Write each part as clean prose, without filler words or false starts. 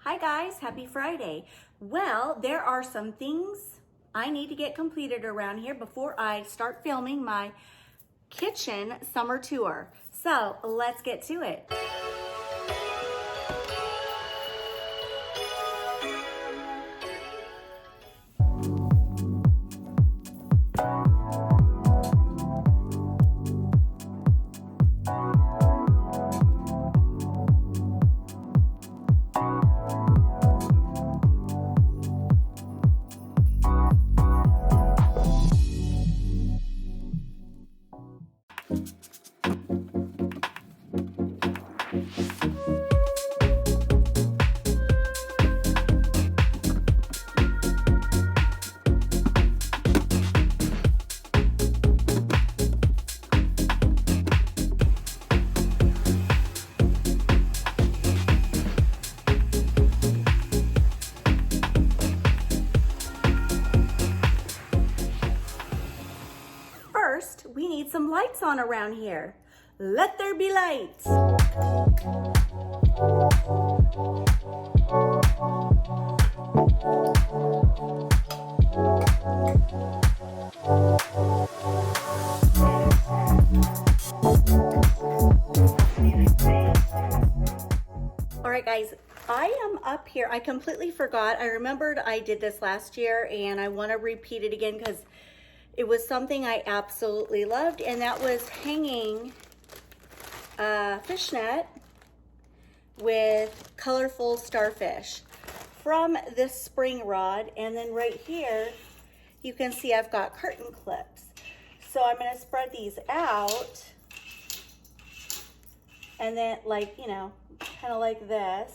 Hi guys, happy Friday. Well, there are some things I need to get completed around here before I start filming my kitchen summer tour. So let's get to it. First, we need some lights on around here. Let there be lights. All right, guys, I am up here. I completely forgot. I remembered I did this last year and I want to repeat it again because it was something I absolutely loved, and that was hanging a fishnet with colorful starfish from this spring rod. And then right here, you can see I've got curtain clips. So I'm gonna spread these out and then kind of like this.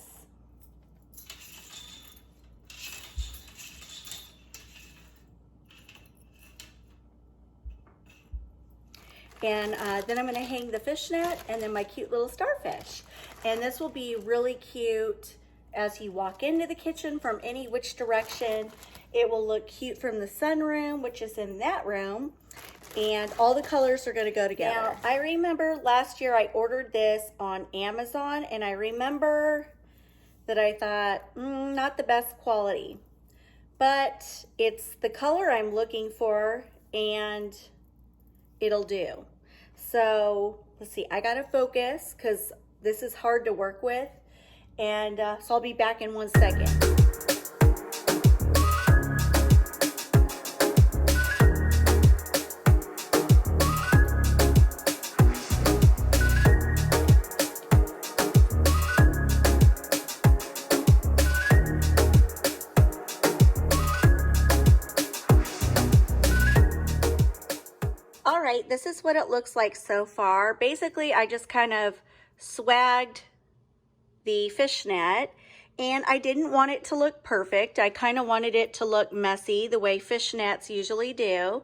And then I'm gonna hang the fishnet and then my cute little starfish. And this will be really cute as you walk into the kitchen from any which direction. It will look cute from the sunroom, which is in that room. And all the colors are gonna go together. Now, I remember last year I ordered this on Amazon, and I remember that I thought, not the best quality. But it's the color I'm looking for, and it'll do. So let's see, I gotta focus because this is hard to work with. And so I'll be back in 1 second. All right, this is what it looks like so far. Basically, I just kind of swagged the fishnet, and I didn't want it to look perfect. I kind of wanted it to look messy the way fishnets usually do.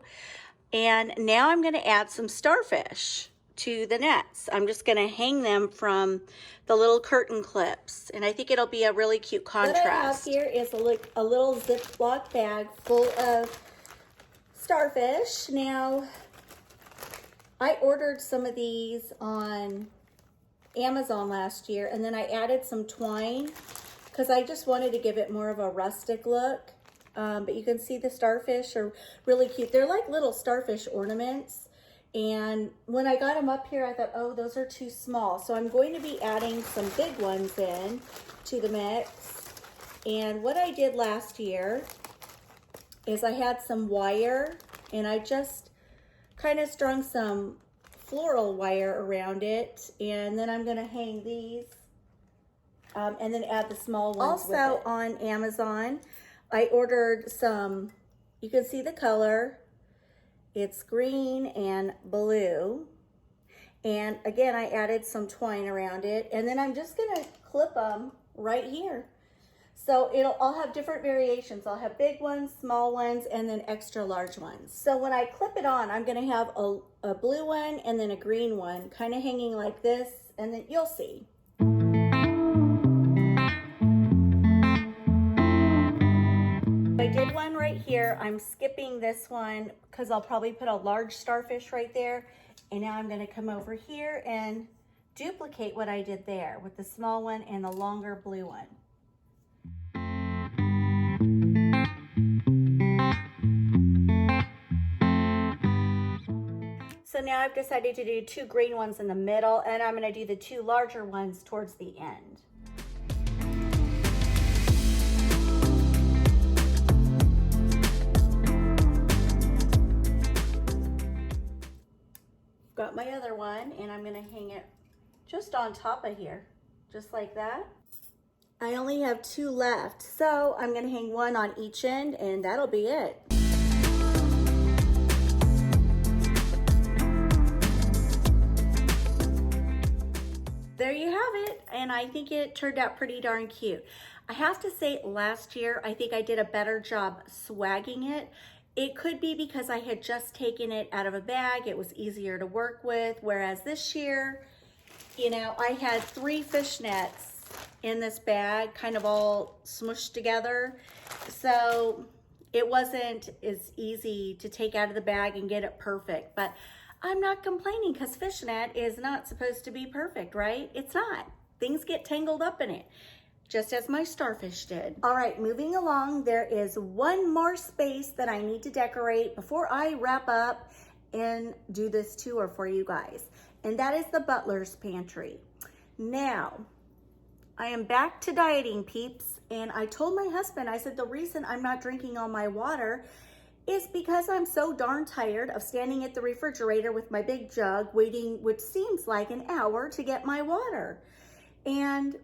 And now I'm gonna add some starfish to the nets. I'm just gonna hang them from the little curtain clips, and I think it'll be a really cute contrast. What I have here is a little Ziploc bag full of starfish. Now, I ordered some of these on Amazon last year, and then I added some twine because I just wanted to give it more of a rustic look. But you can see the starfish are really cute. They're like little starfish ornaments. And when I got them up here, I thought, oh, those are too small. So I'm going to be adding some big ones in to the mix. And what I did last year is I had some wire, and I just kind of strung some floral wire around it, and then I'm gonna hang these and then add the small ones with it. Also on Amazon, I ordered some, you can see the color, it's green and blue, and again I added some twine around it, and then I'm just gonna clip them right here. So I'll have different variations. I'll have big ones, small ones, and then extra large ones. So when I clip it on, I'm gonna have a blue one and then a green one, kind of hanging like this, and then you'll see. I did one right here. I'm skipping this one because I'll probably put a large starfish right there. And now I'm gonna come over here and duplicate what I did there with the small one and the longer blue one. I've decided to do 2 green ones in the middle, and I'm going to do the 2 larger ones towards the end. Got my other one, and I'm going to hang it just on top of here, just like that. I only have 2 left, so I'm going to hang one on each end, and that'll be it. There you have it, and I think it turned out pretty darn cute. I have to say, last year, I think I did a better job swagging it. It could be because I had just taken it out of a bag. It was easier to work with, whereas this year, you know, I had 3 fishnets in this bag, kind of all smushed together. So it wasn't as easy to take out of the bag and get it perfect, but I'm not complaining because fishnet is not supposed to be perfect, right? It's not. Things get tangled up in it, just as my starfish did. All right, moving along, there is one more space that I need to decorate before I wrap up and do this tour for you guys, and that is the Butler's pantry. Now, I am back to dieting, peeps, and I told my husband, I said, the reason I'm not drinking all my water is because I'm so darn tired of standing at the refrigerator with my big jug waiting, which seems like an hour, to get my water. And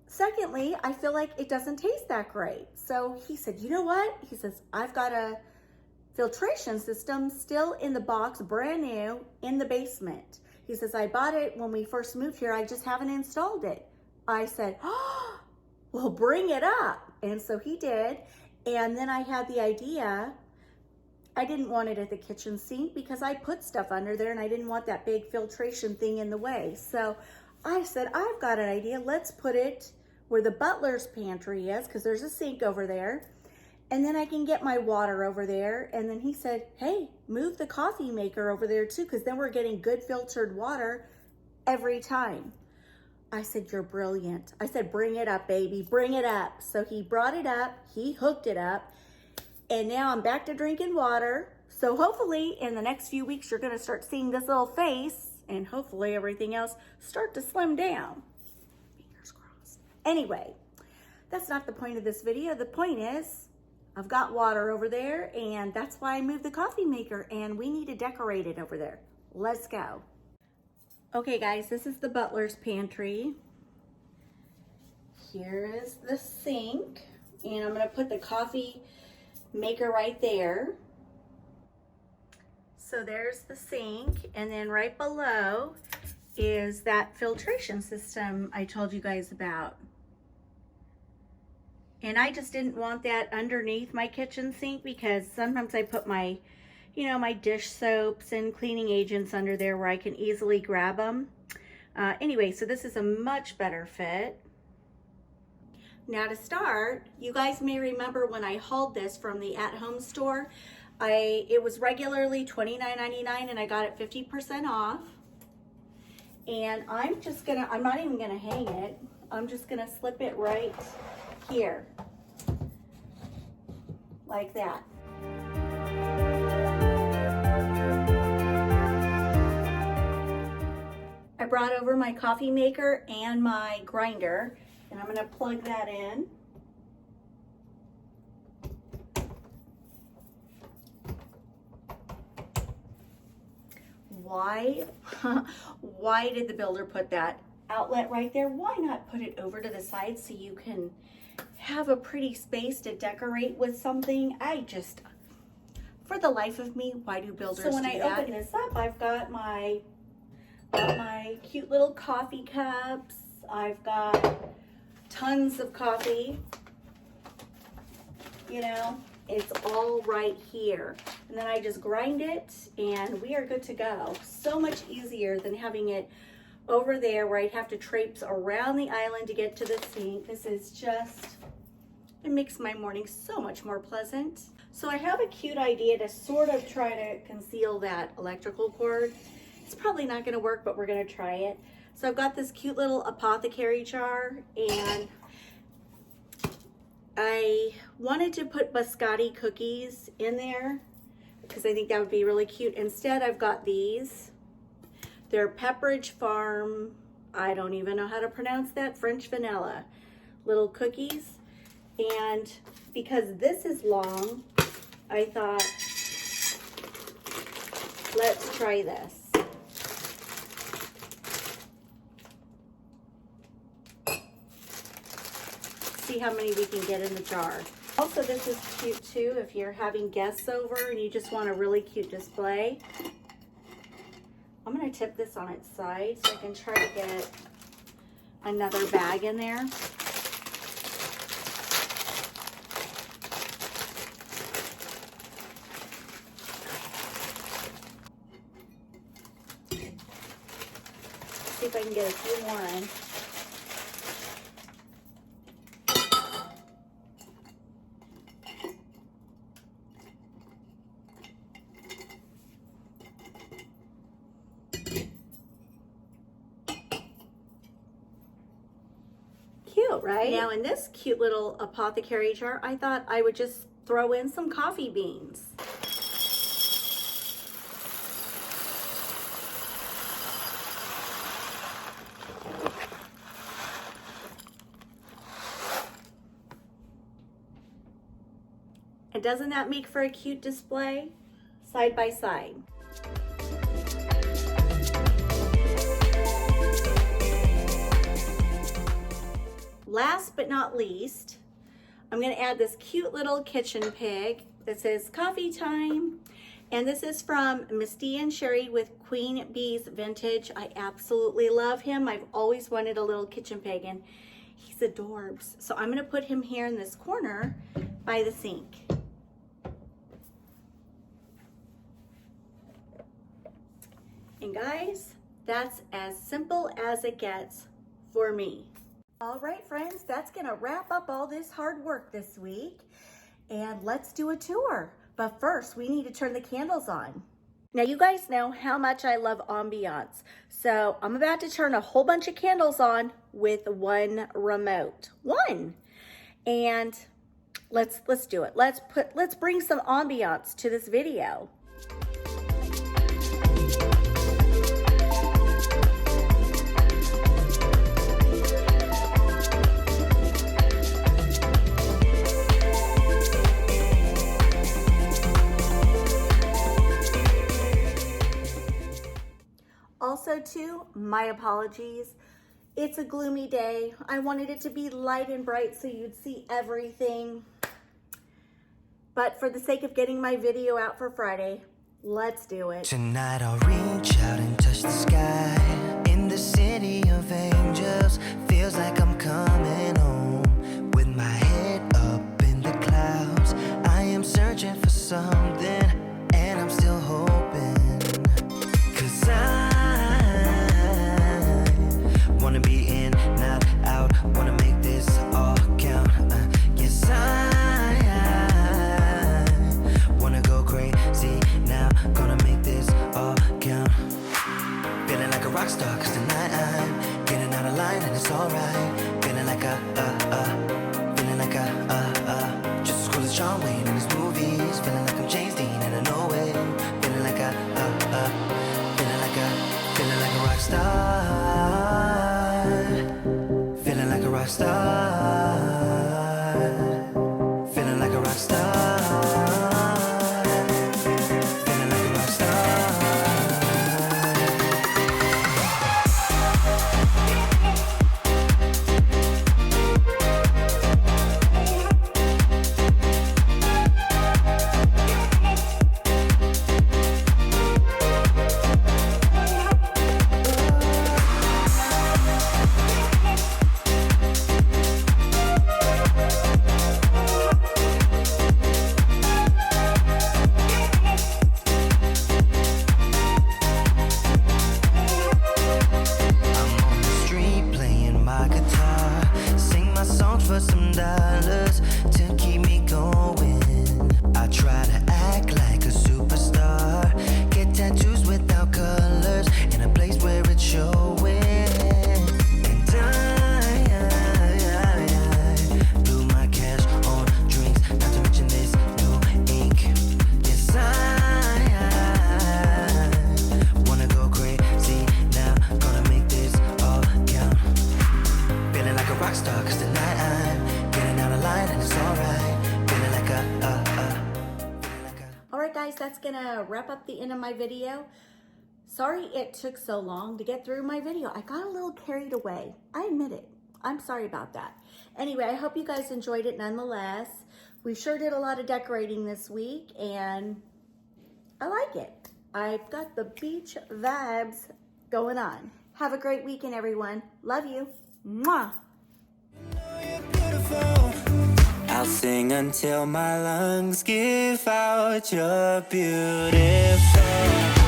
secondly, I feel like it doesn't taste that great. So he said, you know what? He says, I've got a filtration system still in the box, brand new, in the basement. He says, I bought it when we first moved here. I just haven't installed it. I said, oh, well, bring it up. And so he did. And then I had the idea, I didn't want it at the kitchen sink because I put stuff under there and I didn't want that big filtration thing in the way. So I said, I've got an idea. Let's put it where the Butler's pantry is, because there's a sink over there. And then I can get my water over there. And then he said, hey, move the coffee maker over there too, because then we're getting good filtered water every time. I said, you're brilliant. I said, bring it up, baby, bring it up. So he brought it up, he hooked it up, and now I'm back to drinking water. So hopefully in the next few weeks, you're gonna start seeing this little face, and hopefully everything else start to slim down. Fingers crossed. Anyway, that's not the point of this video. The point is, I've got water over there, and that's why I moved the coffee maker, and we need to decorate it over there. Let's go. Okay guys, this is the Butler's pantry. Here is the sink, and I'm gonna put the coffee maker right there. So there's the sink, and then right below is that filtration system I told you guys about. And I just didn't want that underneath my kitchen sink because sometimes I put my, you know, my dish soaps and cleaning agents under there where I can easily grab them. Anyway, so this is a much better fit. Now to start, you guys may remember when I hauled this from the at-home store, it was regularly $29.99 and I got it 50% off. And I'm not even gonna hang it. I'm just gonna slip it right here, like that. I brought over my coffee maker and my grinder, and I'm gonna plug that in. Why did the builder put that outlet right there? Why not put it over to the side so you can have a pretty space to decorate with something? For the life of me, why do builders do that? So when I open this up, I've got my cute little coffee cups. I've got tons of coffee. You know, it's all right here. And then I just grind it and we are good to go. So much easier than having it over there where I'd have to traipse around the island to get to the sink. This is just, it makes my morning so much more pleasant. So I have a cute idea to sort of try to conceal that electrical cord. It's probably not gonna work, but we're gonna try it. So I've got this cute little apothecary jar, and I wanted to put biscotti cookies in there because I think that would be really cute. Instead, I've got these. They're Pepperidge Farm, I don't even know how to pronounce that, French vanilla little cookies. And because this is long, I thought, let's try this. See how many we can get in the jar. Also, this is cute too if you're having guests over and you just want a really cute display. I'm going to tip this on its side so I can try to get another bag in there. See if I can get a few more in. Cute, right? Now in this cute little apothecary jar, I thought I would just throw in some coffee beans. And doesn't that make for a cute display? Side by side. Last but not least, I'm going to add this cute little kitchen pig that says coffee time. And this is from Misty and Sherry with Queen Bee's Vintage. I absolutely love him. I've always wanted a little kitchen pig and he's adorbs. So I'm going to put him here in this corner by the sink. And guys, that's as simple as it gets for me. All right, friends, that's gonna wrap up all this hard work this week. And let's do a tour. But first, we need to turn the candles on. Now, you guys know how much I love ambiance. So I'm about to turn a whole bunch of candles on with one remote. One. And let's do it. Let's bring some ambiance to this video. Also too, my apologies. It's a gloomy day. I wanted it to be light and bright so you'd see everything. But for the sake of getting my video out for Friday, let's do it. Tonight I'll reach out and touch the sky. In the city of angels, feels like I'm coming home. With my head up in the clouds, I am searching for something, and I'm still hoping. 'Cause I wanna be in, not out, wanna make this all count. Yes, I wanna go crazy now, gonna make this all count. Feeling like a rock star, 'cause tonight I'm getting out of line and it's alright. Feeling like feeling like just as cool as John Wayne in his movies. Feeling like I'm James Dean and I know it. Feeling like feeling like a rock star. Feeling like a rock star. Feeling like a rock star. Feeling like a rock star. that's gonna wrap up the end of my video. Sorry it took so long to get through my video. I got a little carried away. I admit it. I'm sorry about that. Anyway, I hope you guys enjoyed it nonetheless. We sure did a lot of decorating this week, and I like it. I've got the beach vibes going on. Have a great weekend, everyone. Love you. Mwah. I'll sing until my lungs give out you're beautiful.